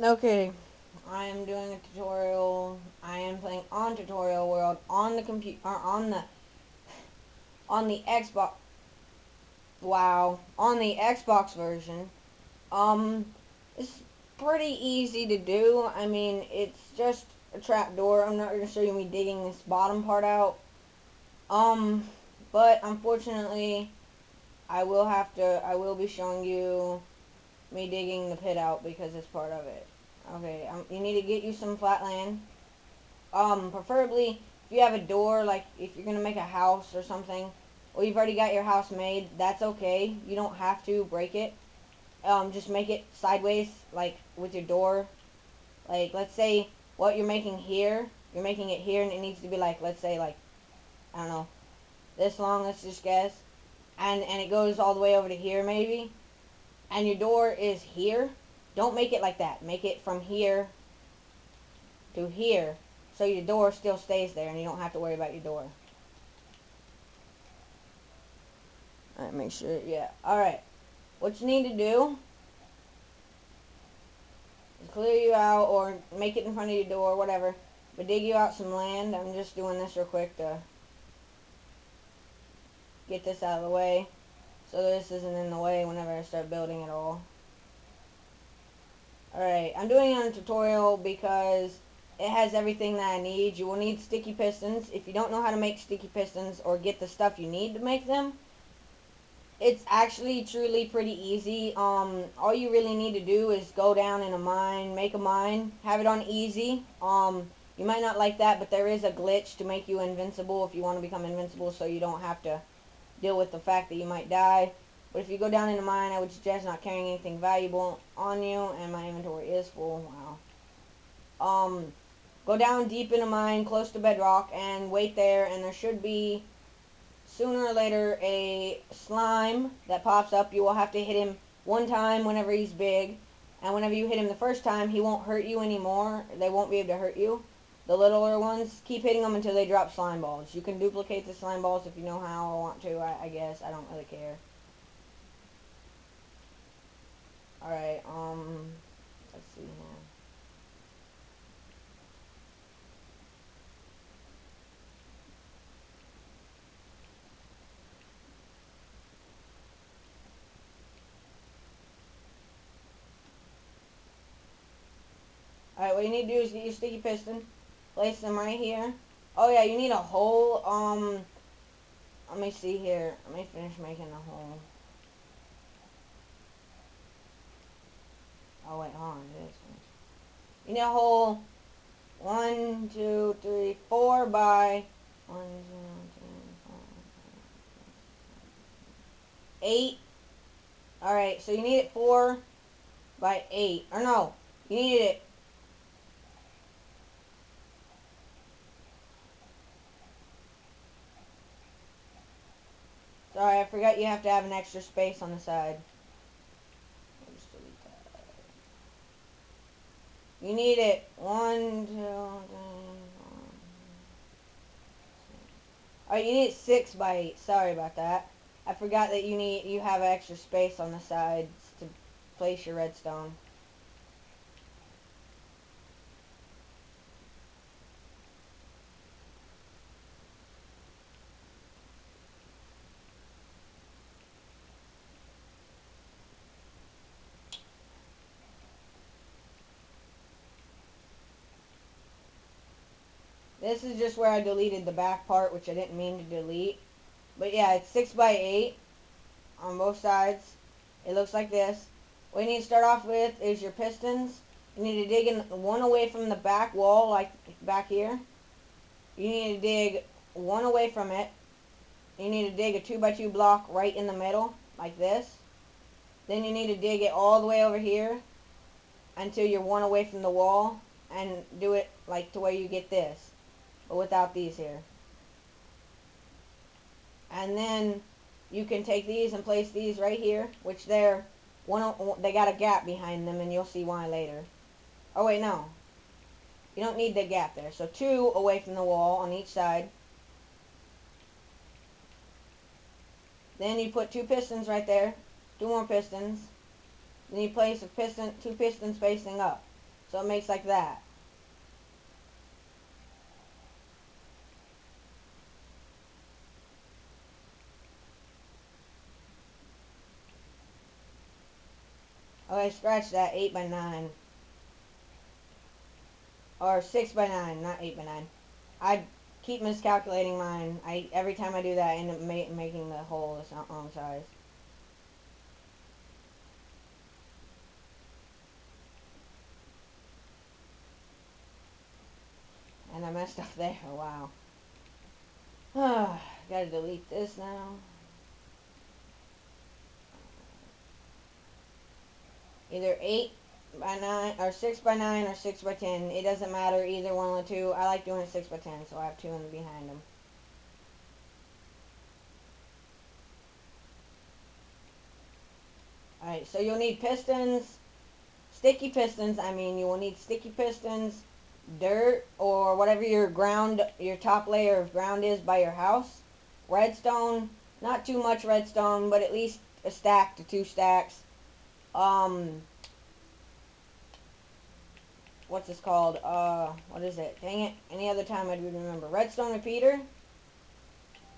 Okay, I am doing a tutorial. I am playing on Tutorial World on the computer on the Xbox. Wow, on the Xbox version. Um, it's pretty easy to do. I mean, it's just a trap door. I'm not gonna show you me digging this bottom part out. Um, but unfortunately, I will be showing you me digging the pit out because it's part of it. Okay, you need to get you some flat land. Preferably if you have a door, like if you're gonna make a house or something, or you've already got your house made, that's okay. You don't have to break it. Just make it sideways, like with your door. Like let's say what you're making here, you're making it here, and it needs to be like, let's say like, I don't know, this long. Let's just guess, and it goes all the way over to here maybe, and your door is here. Don't make it like that. Make it from here to here, so your door still stays there, and you don't have to worry about your door. Alright, make sure, yeah. Alright, what you need to do is clear you out or make it in front of your door, whatever. But dig you out some land. I'm just doing this real quick to get this out of the way. So this isn't in the way whenever I start building it all. Alright, I'm doing it on a tutorial because it has everything that I need. You will need sticky pistons. If you don't know how to make sticky pistons or get the stuff you need to make them, it's actually truly pretty easy. All you really need to do is go down in a mine, make a mine, have it on easy. You might not like that, but there is a glitch to make you invincible if you want to become invincible, so you don't have to deal with the fact that you might die. But if you go down in a mine, I would suggest not carrying anything valuable on you, and my inventory is full. Wow. Go down deep in a mine, close to bedrock, and wait there, and there should be sooner or later a slime that pops up. You will have to hit him one time whenever he's big, and whenever you hit him the first time, he won't hurt you anymore. They won't be able to hurt you. The littler ones, keep hitting them until they drop slime balls. You can duplicate the slime balls if you know how or want to, I guess. I don't really care. Alright, let's see here. Alright, what you need to do is get your sticky piston, place them right here. Oh yeah, you need a hole, let me see here. Let me finish making the hole. Oh wait, hold on, it is finished. You need a hole 1, 2, 3, 4 by 1, 2, 3, 4, 8. Alright, so you need it 4 by 8. Or no, you need it. Sorry, I forgot you have to have an extra space on the side. I'll just delete that. You need it 1, 2, 3, 4. Alright, you need it 6 by 8. Sorry about that. I forgot that you have extra space on the sides to place your redstone. This is just where I deleted the back part, which I didn't mean to delete. But yeah, it's 6 by 8 on both sides. It looks like this. What you need to start off with is your pistons. You need to dig in one away from the back wall, like back here. You need to dig one away from it. You need to dig a 2 by 2 block right in the middle, like this. Then you need to dig it all the way over here until you're one away from the wall, and do it like to where you get this, but without these here. And then you can take these and place these right here, which they got a gap behind them, and you'll see why later. Oh wait, no, you don't need the gap there. So 2 away from the wall on each side. Then you put 2 pistons right there, 2 more pistons. Then you place two pistons facing up. So it makes like that. Okay, scratch that. 8 by 9 or 6 by 9, not 8 by 9. I keep miscalculating mine. I every time I do that, I end up making the hole the wrong size. And I messed up there. Wow. Gotta delete this now. Either 8 by 9 or 6 by 9 or 6 by 10. It doesn't matter either one of the two. I like doing it 6 by 10, so I have two in behind them. Alright, so you'll need pistons, sticky pistons. I mean, you will need sticky pistons, dirt, or whatever your top layer of ground is by your house. Redstone, not too much redstone, but at least a stack to two stacks. Um, what's this called? What is it? Dang it! Any other time I would remember. Redstone repeater,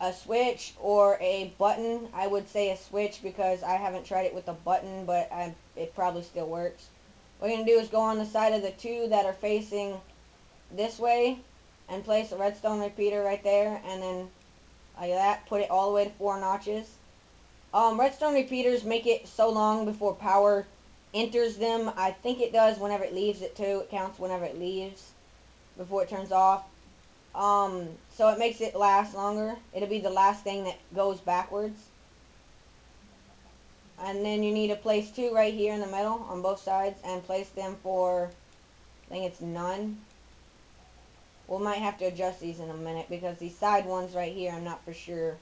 a switch, or a button. I would say a switch because I haven't tried it with a button, but it probably still works. What you're gonna do is go on the side of the two that are facing this way and place a redstone repeater right there, and then like that, put it all the way to 4 notches. Redstone repeaters make it so long before power enters them. I think it does whenever it leaves it too. It counts whenever it leaves before it turns off. So it makes it last longer. It'll be the last thing that goes backwards. And then you need to place two right here in the middle on both sides and place them for, I think it's none. We might have to adjust these in a minute because these side ones right here, I'm not for sure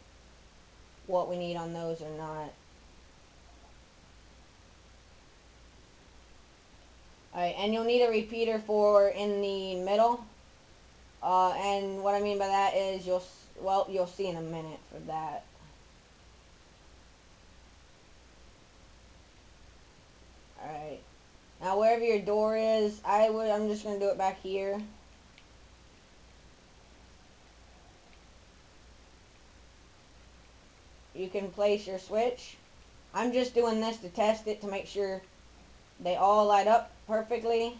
what we need on those or not. Alright, and you'll need a repeater for in the middle. And what I mean by that is you'll see in a minute for that. Alright. Now wherever your door is, I'm just gonna do it back here. You can place your switch. I'm just doing this to test it to make sure they all light up perfectly.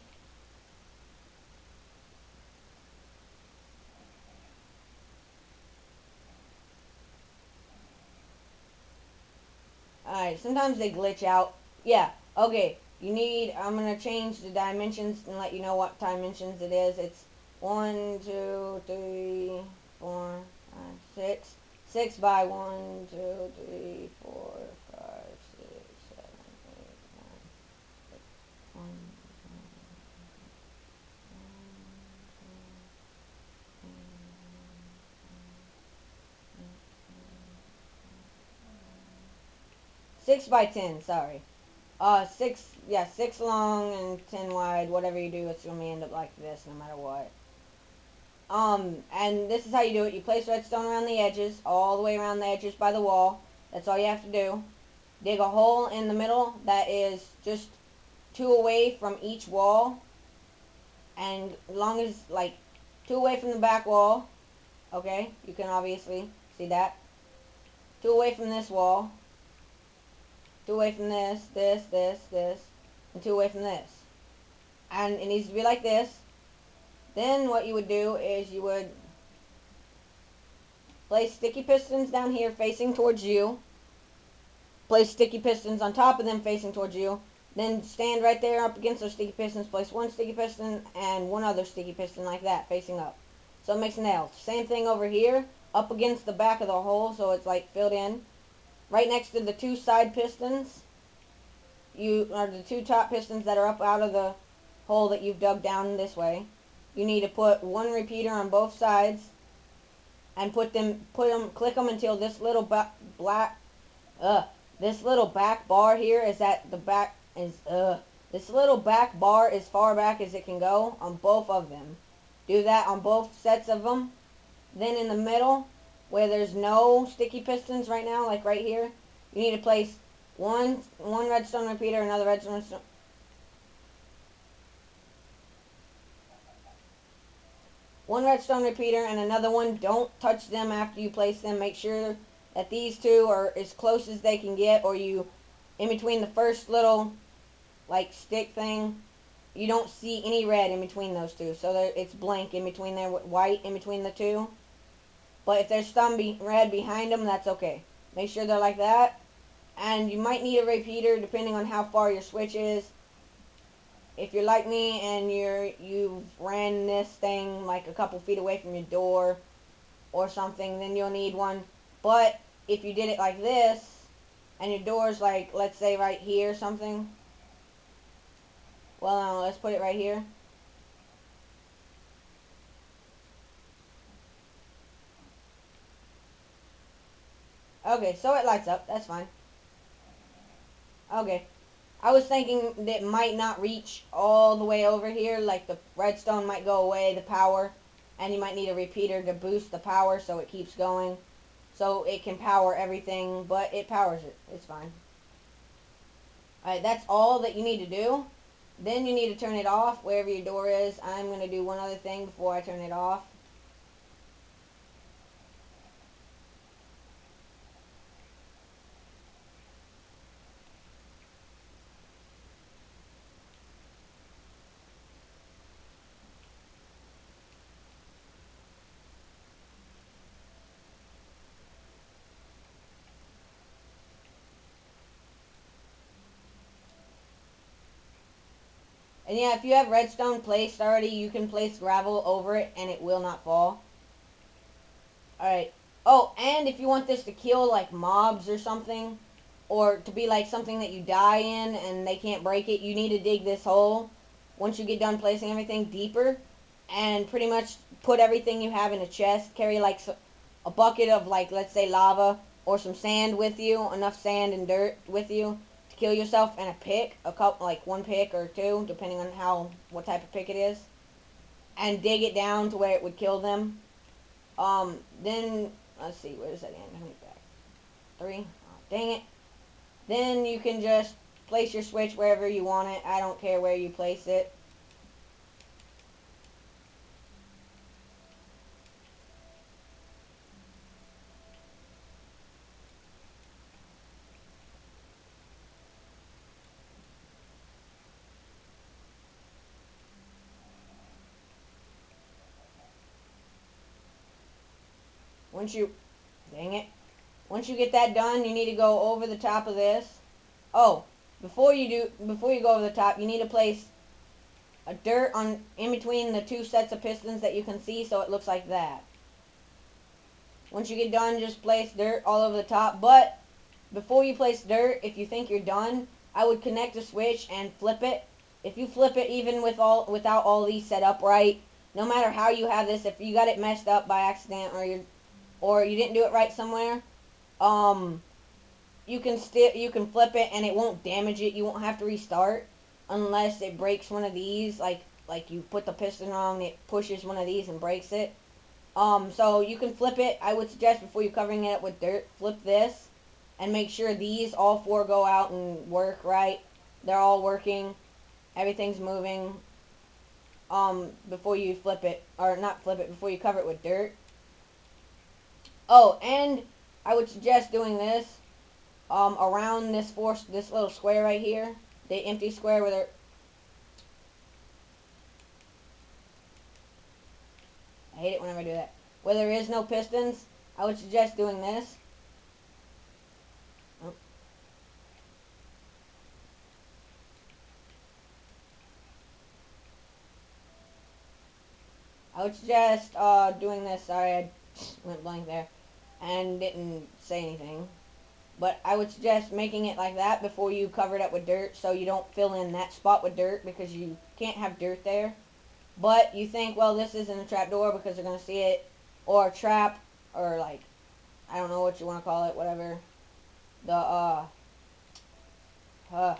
Alright, sometimes they glitch out. Yeah, okay. I'm going to change the dimensions and let you know what dimensions it is. It's 1, 2, 3, 4, 5, 6. 6 by 1, 2, 3, 4, 5, 6, 7, 8, 9. 6 by 10, sorry. Six, yeah, 6 long and 10 wide. Whatever you do, it's gonna end up like this, no matter what. And this is how you do it. You place redstone around the edges, all the way around the edges by the wall. That's all you have to do. Dig a hole in the middle that is just two away from each wall, and as long as like two away from the back wall. Okay, you can obviously see that. Two away from this wall. Two away from this, and two away from this. And it needs to be like this. Then what you would do is you would place sticky pistons down here facing towards you. Place sticky pistons on top of them facing towards you. Then stand right there up against those sticky pistons. Place one sticky piston and one other sticky piston like that facing up. So it makes an L. Same thing over here. Up against the back of the hole so it's like filled in. Right next to the two side pistons. You are the two top pistons that are up out of the hole that you've dug down this way. You need to put one repeater on both sides and click them until this little black, uh, this little back bar here is at the back this little back bar as far back as it can go on both of them. Do that on both sets of them. Then in the middle, where there's no sticky pistons right now, like right here, you need to place one redstone repeater, another redstone. one redstone repeater and another one. Don't touch them after you place them. Make sure that these two are as close as they can get, or you, in between the first little like stick thing, you don't see any red in between those two. So it's blank in between there with white in between the two. But if there's some red behind them, that's okay. Make sure they're like that. And you might need a repeater depending on how far your switch is. If you're like me and you've ran this thing like a couple feet away from your door or something, then you'll need one. But if you did it like this and your door's like, let's say right here or something, well, no, let's put it right here. Okay, so it lights up. That's fine. Okay. I was thinking that it might not reach all the way over here. Like the redstone might go away, the power, and you might need a repeater to boost the power so it keeps going. So it can power everything, but it powers it. It's fine. Alright, that's all that you need to do. Then you need to turn it off wherever your door is. I'm going to do one other thing before I turn it off. And yeah, if you have redstone placed already, you can place gravel over it and it will not fall. Alright. Oh, and if you want this to kill like mobs or something, or to be like something that you die in and they can't break it, you need to dig this hole once you get done placing everything deeper and pretty much put everything you have in a chest. Carry like a bucket of like, let's say, lava or some sand with you, enough sand and dirt with you to kill yourself, and a pick, a couple, like one pick or two, depending on what type of pick it is, and dig it down to where it would kill them. Then let's see, where does that end? How many back? Three. Oh, dang it. Then you can just place your switch wherever you want it. I don't care where you place it. Once you, dang it. Once you get that done, you need to go over the top of this. Oh, before you go over the top, you need to place a dirt on in between the two sets of pistons that you can see, so it looks like that. Once you get done, just place dirt all over the top. But before you place dirt, if you think you're done, I would connect a switch and flip it. If you flip it even without all these set up right, no matter how you have this, if you got it messed up by accident or you didn't do it right somewhere, um you can flip it and it won't damage it. You won't have to restart unless it breaks one of these, like you put the piston wrong, it pushes one of these and breaks it. So you can flip it. I would suggest before you covering it up with dirt, flip this and make sure these all four go out and work right. They're all working. Everything's moving. Before you flip it, or not flip it, before you cover it with dirt. Oh, and I would suggest doing this around this little square right here, the empty square where there. I hate it whenever I do that. Where there is no pistons, I would suggest doing this. Oh, I would suggest doing this. Sorry, I went blank there and didn't say anything. But I would suggest making it like that before you cover it up with dirt, so you don't fill in that spot with dirt because you can't have dirt there. But you think, well, this isn't a trap door because they're gonna see it, or a trap, or like I don't know what you want to call it, whatever. The uh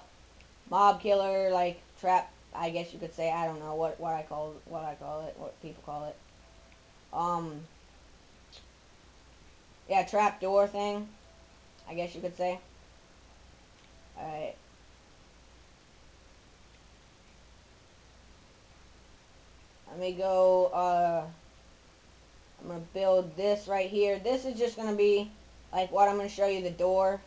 mob killer, like trap. I guess you could say. I don't know what I call it, what people call it. Um, yeah, trap door thing. I guess you could say. All right, let me go. going to build this right here. This is just going to be like what I'm going to show you the door.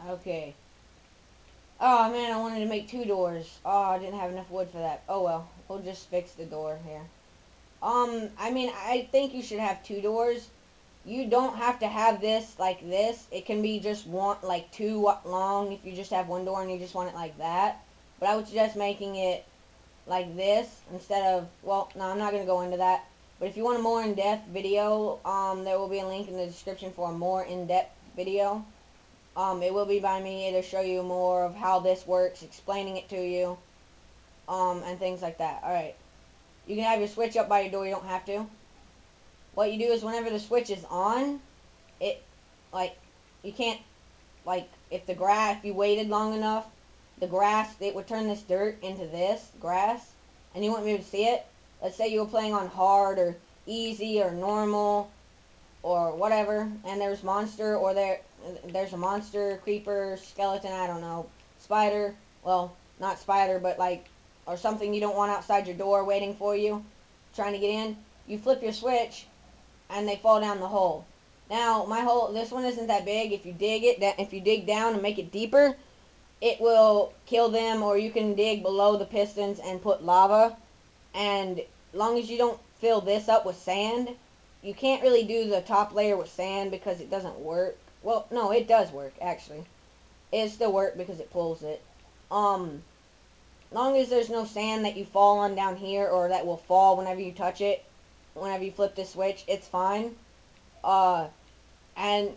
Okay. Oh man, I wanted to make two doors. Oh, I didn't have enough wood for that. Oh well, we'll just fix the door here. I mean, I think you should have two doors. You don't have to have this like this. It can be just one, like two long if you just have one door and you just want it like that. But I would suggest making it like this instead of, well, no, I'm not going to go into that. But if you want a more in-depth video, there will be a link in the description for a more in-depth video. It will be by me. It'll show you more of how this works, explaining it to you, and things like that. All right. You can have your switch up by your door. You don't have to. What you do is whenever the switch is on, it, like, you can't, like, if the grass, if you waited long enough, the grass, it would turn this dirt into this grass, and you wouldn't be able to see it. Let's say you were playing on hard or easy or normal or whatever, and there's monster or there's a monster, creeper, skeleton, I don't know, spider, well, not spider, but like, or something you don't want outside your door waiting for you, trying to get in. You flip your switch, and they fall down the hole. Now, my hole, this one isn't that big. If you dig down and make it deeper, it will kill them, or you can dig below the pistons and put lava. And long as you don't fill this up with sand, you can't really do the top layer with sand because it doesn't work. Well, no, it does work actually. It still works because it pulls it. Um, long as there's no sand that you fall on down here or that will fall whenever you touch it, whenever you flip this switch, it's fine. Uh, and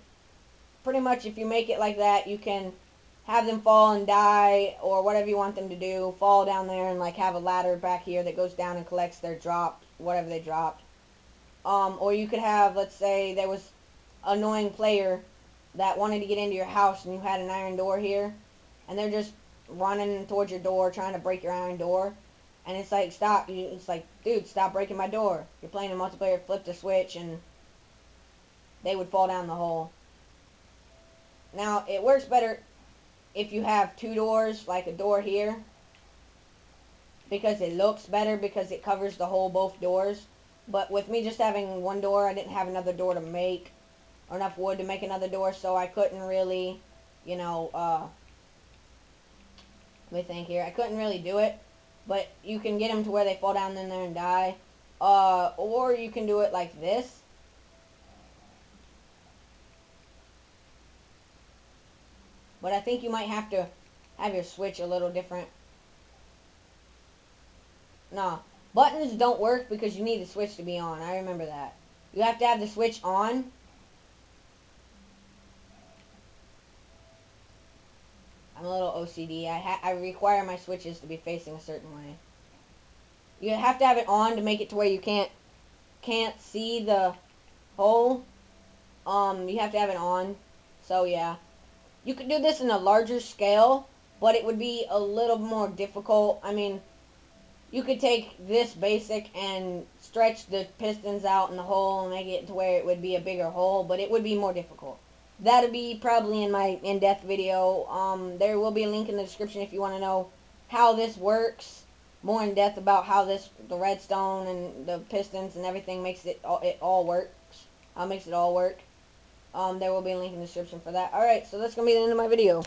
pretty much if you make it like that, you can have them fall and die or whatever you want them to do, fall down there and like have a ladder back here that goes down and collects their dropped, whatever they dropped. Or you could have, let's say there was an annoying player that wanted to get into your house and you had an iron door here and they're just running towards your door trying to break your iron door. And it's like, stop. It's like, dude, stop breaking my door. You're playing in multiplayer, flip the switch, and they would fall down the hole. Now, it works better if you have two doors, like a door here, because it looks better because it covers the whole both doors. But with me just having one door, I didn't have another door to make, or enough wood to make another door, so I couldn't really, you know, let me think here. I couldn't really do it, but you can get them to where they fall down in there and die. Or you can do it like this. But I think you might have to have your switch a little different. Nah, buttons don't work because you need the switch to be on. I remember that. You have to have the switch on. I'm a little OCD. I require my switches to be facing a certain way. You have to have it on to make it to where you can't see the hole. You have to have it on. So yeah, you could do this in a larger scale, but it would be a little more difficult. I mean, you could take this basic and stretch the pistons out in the hole and make it to where it would be a bigger hole, but it would be more difficult. That'll be probably in my in-depth video. There will be a link in the description if you want to know how this works, more in depth about how the redstone and the pistons and everything makes it all works. How it makes it all work. There will be a link in the description for that. All right, so that's gonna be the end of my video.